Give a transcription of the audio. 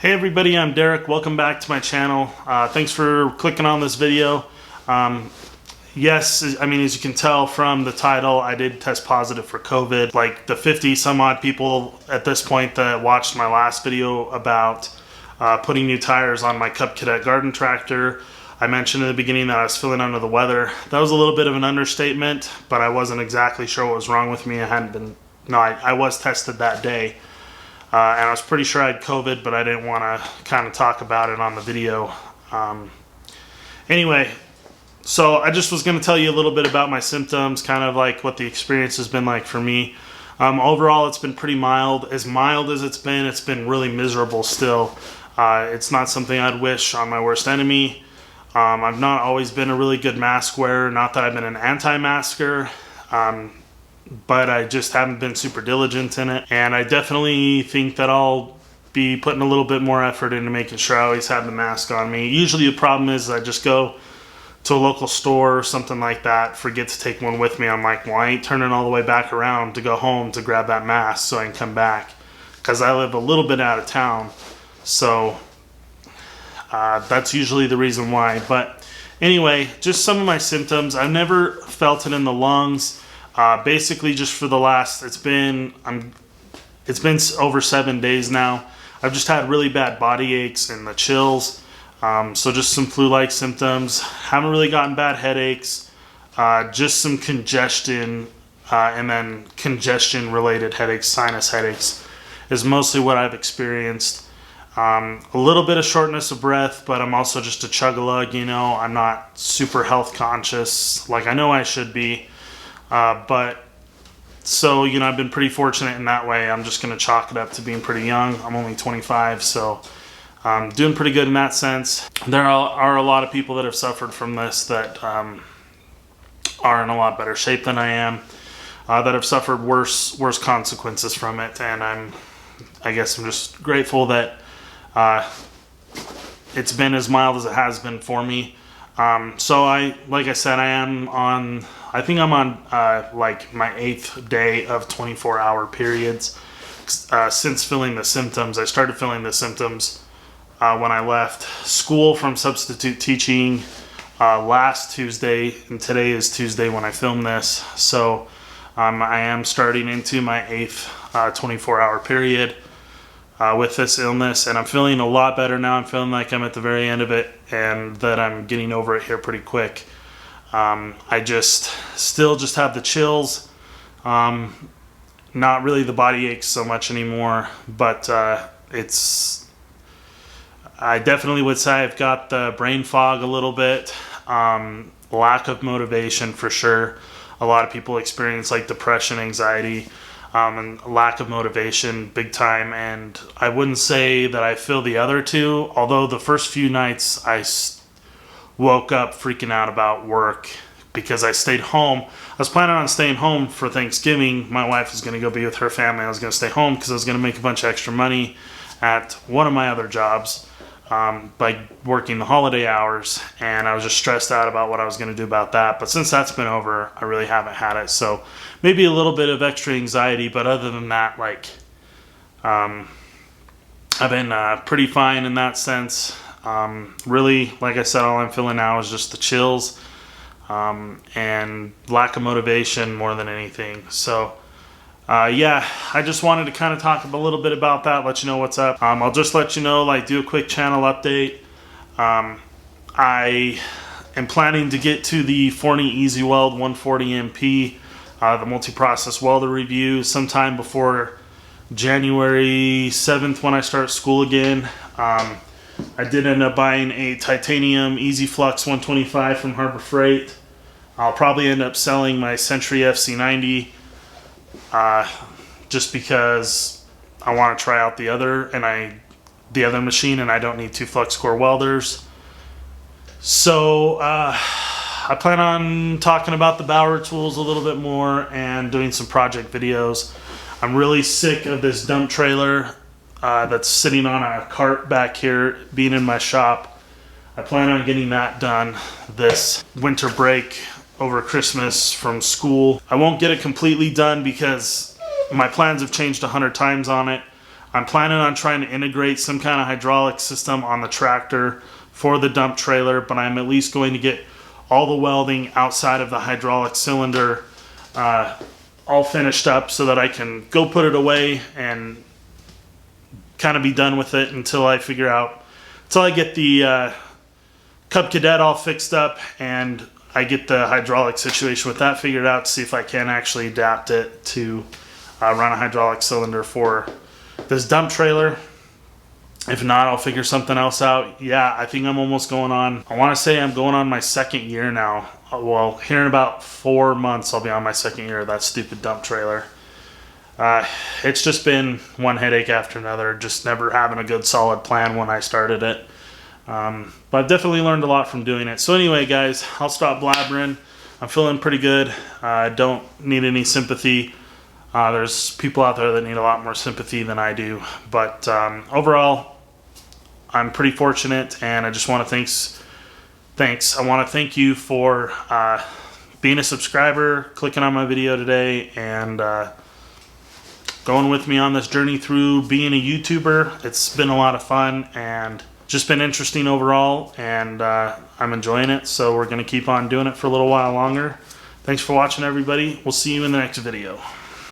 Hey everybody, I'm Derek. Welcome back to my channel. Thanks for clicking on this video. Yes, I mean, as you can tell from the title, I did test positive for COVID. Like the 50 some odd people at this point that watched my last video about putting new tires on my Cub Cadet garden tractor. I mentioned in the beginning that I was feeling under the weather. That was a little bit of an understatement, but I wasn't exactly sure what was wrong with me. I was tested that day. And I was pretty sure I had COVID, but I didn't want to kind of talk about it on the video. Anyway, so I just was going to tell you a little bit about my symptoms, kind of like what the experience has been like for me. Overall, it's been pretty mild. As mild as it's been really miserable still. It's not something I'd wish on my worst enemy. I've not always been a really good mask wearer, not that I've been an anti-masker. But I just haven't been super diligent in it. And I definitely think that I'll be putting a little bit more effort into making sure I always have the mask on me. Usually the problem is I just go to a local store or something like that, forget to take one with me. I'm like, well, I ain't turning all the way back around to go home to grab that mask so I can come back. Because I live a little bit out of town. So that's usually the reason why. But anyway, just some of my symptoms. I've never felt it in the lungs. Basically just for the last, it's been over 7 days now. I've just had really bad body aches and the chills. So just some flu-like symptoms. Haven't really gotten bad headaches. Just some congestion, and then congestion-related headaches, sinus headaches, is mostly what I've experienced. A little bit of shortness of breath, but I'm also just a chug-a-lug, you know. I'm not super health conscious like I know I should be. So, you know, I've been pretty fortunate in that way. I'm just going to chalk it up to being pretty young. I'm only 25, so I'm doing pretty good in that sense. There are a lot of people that have suffered from this that are in a lot better shape than I am, that have suffered worse consequences from it. And I guess I'm just grateful that it's been as mild as it has been for me. So like I said, I think I'm on like my 8th day of 24-hour periods since feeling the symptoms. I started feeling the symptoms when I left school from substitute teaching last Tuesday, and today is Tuesday when I film this. So I am starting into my 8th 24-hour period with this illness, and I'm feeling a lot better now. I'm feeling like I'm at the very end of it and that I'm getting over it here pretty quick. I still just have the chills, not really the body aches so much anymore, but I definitely would say I've got the brain fog a little bit, lack of motivation for sure. A lot of people experience like depression, anxiety, and lack of motivation big time, and I wouldn't say that I feel the other two, although the first few nights I woke up freaking out about work because I stayed home. I was planning on staying home for Thanksgiving. My wife was going to go be with her family. I was going to stay home because I was going to make a bunch of extra money at one of my other jobs by working the holiday hours, and I was just stressed out about what I was going to do about that. But since that's been over, I really haven't had it. So maybe a little bit of extra anxiety, but other than that, like I've been pretty fine in that sense. Really, like I said, all I'm feeling now is just the chills and lack of motivation more than anything. So yeah, I just wanted to kind of talk a little bit about that, let you know what's up. I'll just let you know, like, do a quick channel update. I am planning to get to the Forney Easy Weld 140 MP, the multi-process welder review sometime before January 7th when I start school again. I did end up buying a titanium Easy Flux 125 from Harbor Freight. I'll probably end up selling my Century FC90 just because I want to try out the other machine, and I don't need 2 flux core welders. So I plan on talking about the Bauer tools a little bit more and doing some project videos. I'm really sick of this dump trailer that's sitting on a cart back here being in my shop. I plan on getting that done this winter break over Christmas from school. I won't get it completely done because my plans have changed 100 times on it. I'm planning on trying to integrate some kind of hydraulic system on the tractor for the dump trailer, but I'm at least going to get all the welding outside of the hydraulic cylinder all finished up so that I can go put it away and kind of be done with it until I get the Cub Cadet all fixed up and I get the hydraulic situation with that figured out to see if I can actually adapt it to run a hydraulic cylinder for this dump trailer. If not, I'll figure something else out. Yeah, I think I'm almost going on, I want to say I'm going on my second year now. Well, here in about 4 months, I'll be on my second year of that stupid dump trailer. It's just been one headache after another, just never having a good solid plan when I started it. But I've definitely learned a lot from doing it. So anyway, guys, I'll stop blabbering. I'm feeling pretty good. I don't need any sympathy. There's people out there that need a lot more sympathy than I do. But overall, I'm pretty fortunate, and I just want to I want to thank you for being a subscriber, clicking on my video today, and going with me on this journey through being a YouTuber. It's been a lot of fun and just been interesting overall, and I'm enjoying it. So we're going to keep on doing it for a little while longer. Thanks for watching, everybody. We'll see you in the next video.